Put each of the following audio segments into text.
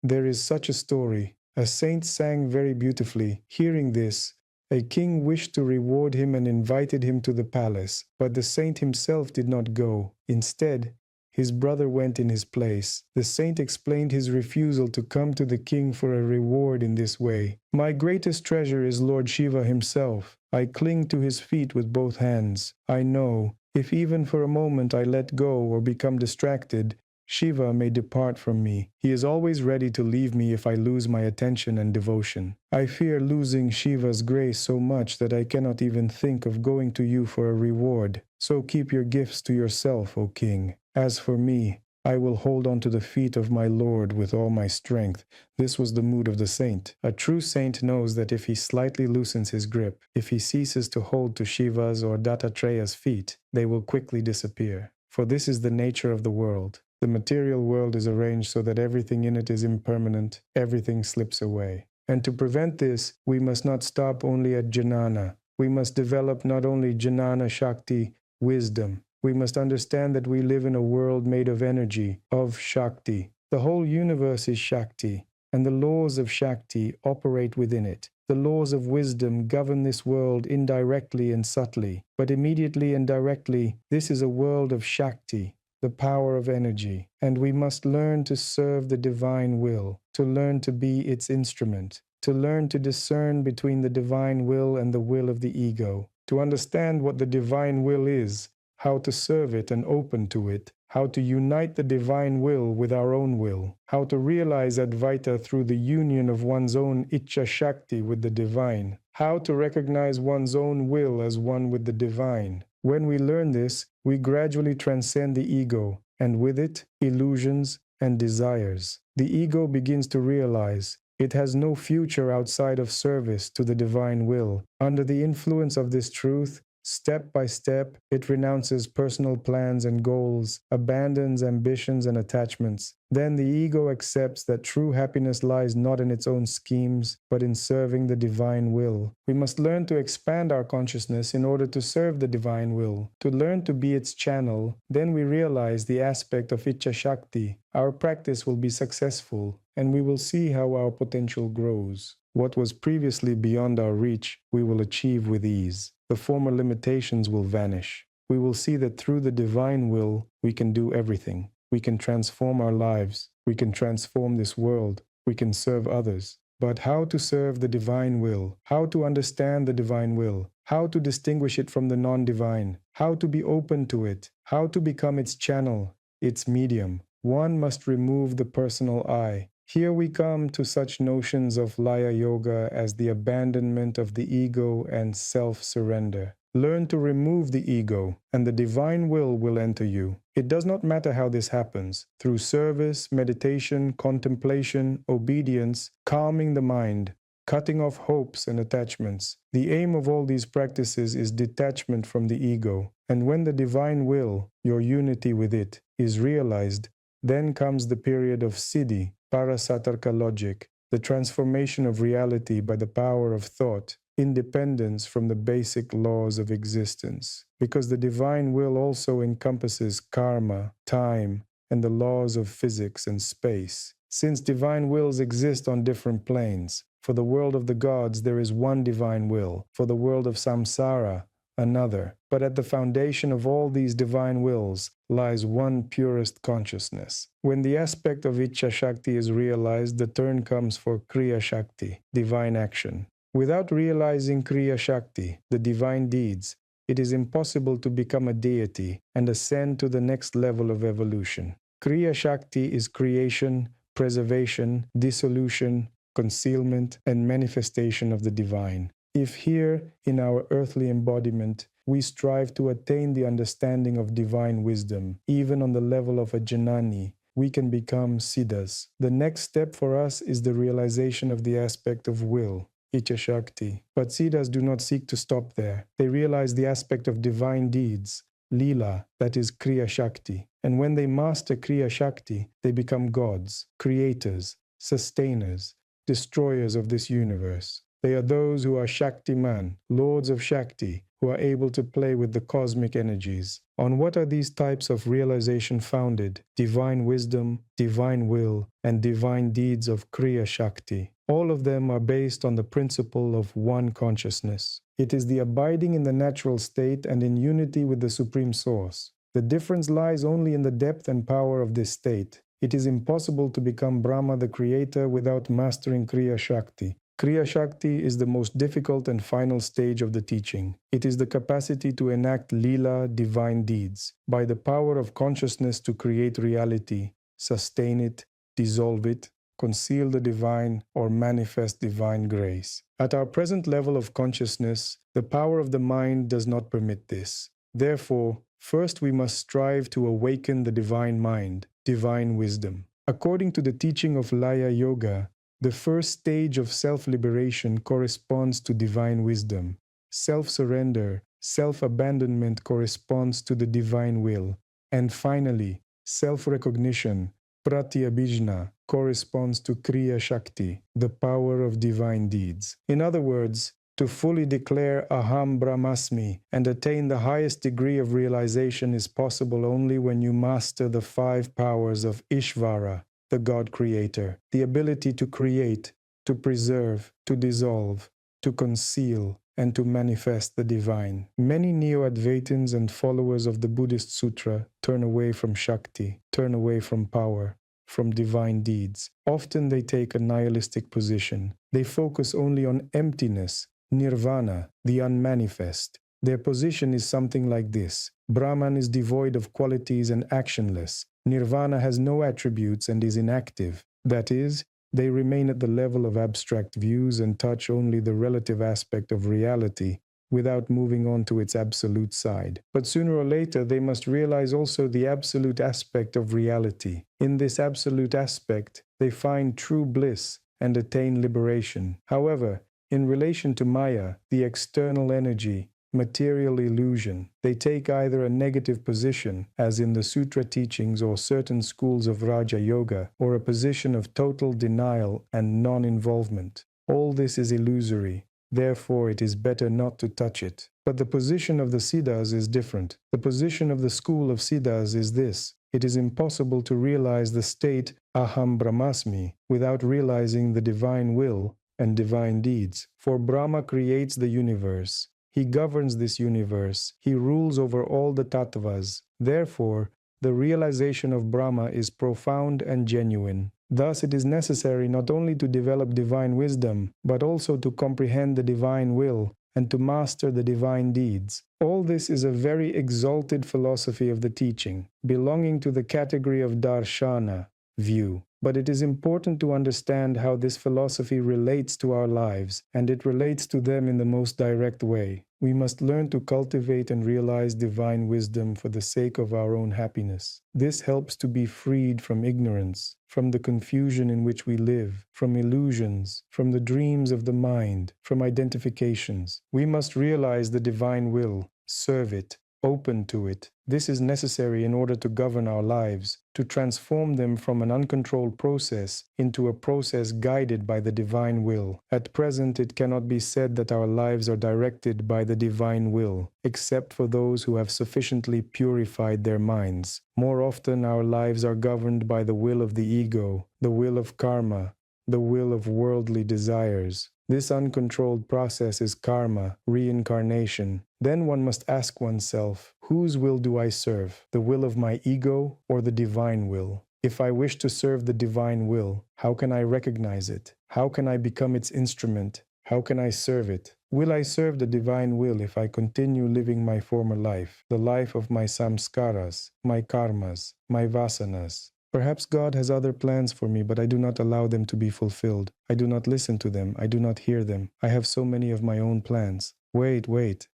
There is such a story. A saint sang very beautifully. Hearing this, a king wished to reward him and invited him to the palace, but the saint himself did not go. Instead, his brother went in his place. The saint explained his refusal to come to the king for a reward in this way. My greatest treasure is Lord Shiva himself. I cling to his feet with both hands. I know, if even for a moment I let go or become distracted, Shiva may depart from me. He is always ready to leave me if I lose my attention and devotion. I fear losing Shiva's grace so much that I cannot even think of going to you for a reward. So keep your gifts to yourself, O king. As for me, I will hold on to the feet of my Lord with all my strength. This was the mood of the saint. A true saint knows that if he slightly loosens his grip, if he ceases to hold to Shiva's or Dattatreya's feet, they will quickly disappear. For this is the nature of the world. The material world is arranged so that everything in it is impermanent, everything slips away. And to prevent this, we must not stop only at jnana. We must develop not only jnana Shakti, wisdom. We must understand that we live in a world made of energy, of Shakti. The whole universe is Shakti, and the laws of Shakti operate within it. The laws of wisdom govern this world indirectly and subtly, but immediately and directly, this is a world of Shakti, the power of energy, and we must learn to serve the divine will, to learn to be its instrument, to learn to discern between the divine will and the will of the ego, to understand what the divine will is, how to serve it and open to it, how to unite the divine will with our own will, how to realize Advaita through the union of one's own Ichcha Shakti with the divine, how to recognize one's own will as one with the divine. When we learn this, we gradually transcend the ego, and with it, illusions and desires. The ego begins to realize it has no future outside of service to the divine will. Under the influence of this truth, step by step, it renounces personal plans and goals, abandons ambitions and attachments. Then the ego accepts that true happiness lies not in its own schemes, but in serving the divine will. We must learn to expand our consciousness in order to serve the divine will, to learn to be its channel. Then we realize the aspect of Ichcha Shakti. Our practice will be successful, and we will see how our potential grows. What was previously beyond our reach, we will achieve with ease. The former limitations will vanish. We will see that through the divine will, we can do everything. We can transform our lives. We can transform this world. We can serve others. But how to serve the divine will? How to understand the divine will? How to distinguish it from the non-divine? How to be open to it? How to become its channel, its medium? One must remove the personal I. Here we come to such notions of Laya Yoga as the abandonment of the ego and self-surrender. Learn to remove the ego, and the divine will enter you. It does not matter how this happens, through service, meditation, contemplation, obedience, calming the mind, cutting off hopes and attachments. The aim of all these practices is detachment from the ego, and when the divine will, your unity with it, is realized, then comes the period of siddhi, parasatarka logic, the transformation of reality by the power of thought, independence from the basic laws of existence. Because the divine will also encompasses karma, time, and the laws of physics and space. Since divine wills exist on different planes, for the world of the gods there is one divine will, for the world of samsara, another. But at the foundation of all these divine wills lies one purest consciousness. When the aspect of Ichcha Shakti is realized, the turn comes for Kriya Shakti, divine action. Without realizing Kriya Shakti, the divine deeds, it is impossible to become a deity and ascend to the next level of evolution. Kriya Shakti is creation, preservation, dissolution, concealment, and manifestation of the divine. If here, in our earthly embodiment, we strive to attain the understanding of divine wisdom, even on the level of a jnani, we can become siddhas. The next step for us is the realization of the aspect of will, Ichcha Shakti. But siddhas do not seek to stop there. They realize the aspect of divine deeds, lila, that is Kriya Shakti. And when they master Kriya Shakti, they become gods, creators, sustainers, destroyers of this universe. They are those who are Shaktiman, lords of Shakti, who are able to play with the cosmic energies. On what are these types of realization founded? Divine wisdom, divine will, and divine deeds of Kriya Shakti. All of them are based on the principle of one consciousness. It is the abiding in the natural state and in unity with the Supreme Source. The difference lies only in the depth and power of this state. It is impossible to become Brahma the Creator without mastering Kriya Shakti. Kriya Shakti is the most difficult and final stage of the teaching. It is the capacity to enact Leela, divine deeds, by the power of consciousness to create reality, sustain it, dissolve it, conceal the divine, or manifest divine grace. At our present level of consciousness, the power of the mind does not permit this. Therefore, first we must strive to awaken the divine mind, divine wisdom. According to the teaching of Laya Yoga, the first stage of self-liberation corresponds to divine wisdom. Self-surrender, self-abandonment corresponds to the divine will. And finally, self-recognition, pratyabhijna, corresponds to Kriya Shakti, the power of divine deeds. In other words, to fully declare Aham Brahmasmi and attain the highest degree of realization is possible only when you master the 5 powers of Ishvara, the God Creator, the ability to create, to preserve, to dissolve, to conceal, and to manifest the divine. Many Neo-Advaitins and followers of the Buddhist Sutra turn away from Shakti, turn away from power, from divine deeds. Often they take a nihilistic position. They focus only on emptiness, nirvana, the unmanifest. Their position is something like this: Brahman is devoid of qualities and actionless. Nirvana has no attributes and is inactive. That is, they remain at the level of abstract views and touch only the relative aspect of reality without moving on to its absolute side. But sooner or later, they must realize also the absolute aspect of reality. In this absolute aspect, they find true bliss and attain liberation. However, in relation to Maya, the external energy, material illusion, they take either a negative position, as in the sutra teachings or certain schools of Raja Yoga, or a position of total denial and non-involvement. All this is illusory. Therefore, it is better not to touch it. But the position of the siddhas is different. The position of the school of siddhas is this: it is impossible to realize the state Aham Brahmasmi without realizing the divine will and divine deeds. For Brahma creates the universe. He governs this universe. He rules over all the tattvas. Therefore, the realization of Brahma is profound and genuine. Thus, it is necessary not only to develop divine wisdom, but also to comprehend the divine will and to master the divine deeds. All this is a very exalted philosophy of the teaching, belonging to the category of darshana, view. But it is important to understand how this philosophy relates to our lives, and it relates to them in the most direct way. We must learn to cultivate and realize divine wisdom for the sake of our own happiness. This helps to be freed from ignorance, from the confusion in which we live, from illusions, from the dreams of the mind, from identifications. We must realize the divine will, serve it, open to it. This is necessary in order to govern our lives, to transform them from an uncontrolled process into a process guided by the divine will. At present, it cannot be said that our lives are directed by the divine will, except for those who have sufficiently purified their minds. More often, our lives are governed by the will of the ego, the will of karma, the will of worldly desires. This uncontrolled process is karma, reincarnation. Then one must ask oneself, whose will do I serve? The will of my ego or the divine will? If I wish to serve the divine will, how can I recognize it? How can I become its instrument? How can I serve it? Will I serve the divine will if I continue living my former life, the life of my samskaras, my karmas, my vasanas? Perhaps God has other plans for me, but I do not allow them to be fulfilled. I do not listen to them. I do not hear them. I have so many of my own plans. Wait,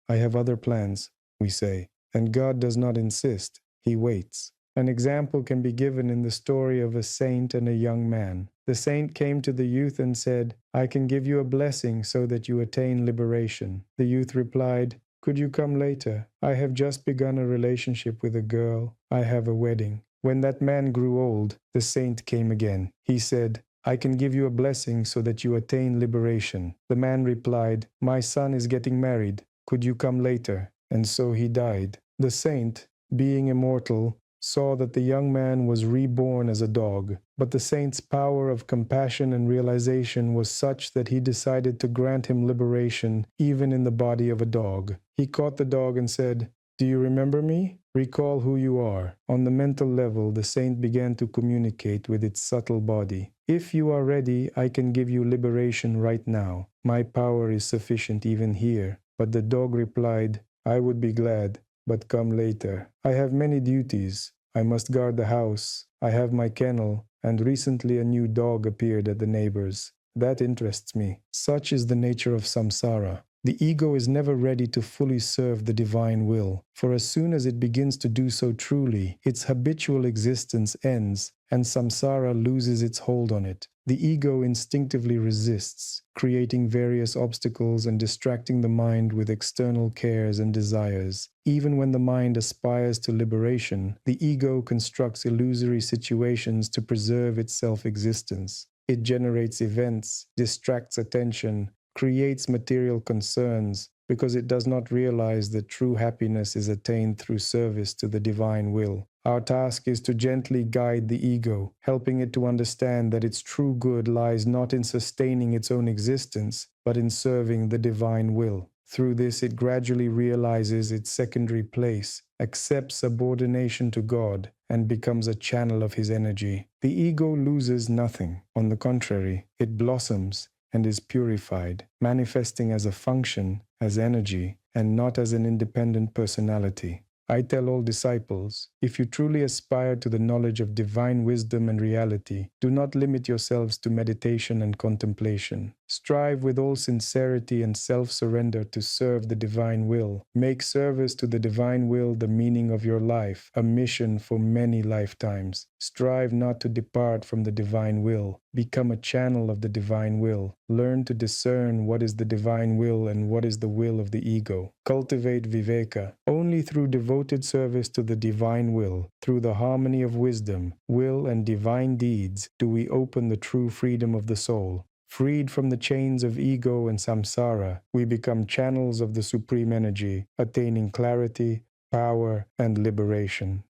I have other plans, we say. And God does not insist. He waits. An example can be given in the story of a saint and a young man. The saint came to the youth and said, I can give you a blessing so that you attain liberation. The youth replied, could you come later? I have just begun a relationship with a girl. I have a wedding. When that man grew old, the saint came again. He said, I can give you a blessing so that you attain liberation." The man replied, "My son is getting married. Could you come later?" And so he died. The saint, being immortal, saw that the young man was reborn as a dog, but the saint's power of compassion and realization was such that he decided to grant him liberation even in the body of a dog. He caught the dog and said, "Do you remember me? Recall who you are." On the mental level, the saint began to communicate with its subtle body. "If you are ready, I can give you liberation right now. My power is sufficient even here." But the dog replied, "I would be glad, but come later. I have many duties. I must guard the house. I have my kennel, and recently a new dog appeared at the neighbor's. That interests me." Such is the nature of samsara. The ego is never ready to fully serve the divine will, for as soon as it begins to do so truly, its habitual existence ends, and samsara loses its hold on it. The ego instinctively resists, creating various obstacles and distracting the mind with external cares and desires. Even when the mind aspires to liberation, the ego constructs illusory situations to preserve its self-existence. It generates events, distracts attention, creates material concerns, because it does not realize that true happiness is attained through service to the divine will. Our task is to gently guide the ego, helping it to understand that its true good lies not in sustaining its own existence, but in serving the divine will. Through this, it gradually realizes its secondary place, accepts subordination to God, and becomes a channel of his energy. The ego loses nothing. On the contrary, it blossoms and is purified, manifesting as a function, as energy, and not as an independent personality. I tell all disciples, if you truly aspire to the knowledge of divine wisdom and reality, do not limit yourselves to meditation and contemplation. Strive with all sincerity and self-surrender to serve the divine will. Make service to the divine will the meaning of your life, a mission for many lifetimes. Strive not to depart from the divine will. Become a channel of the divine will. Learn to discern what is the divine will and what is the will of the ego. Cultivate viveka. Only through devoted service to the divine will, through the harmony of wisdom, will, and divine deeds, do we open the true freedom of the soul. Freed from the chains of ego and samsara, we become channels of the supreme energy, attaining clarity, power, and liberation.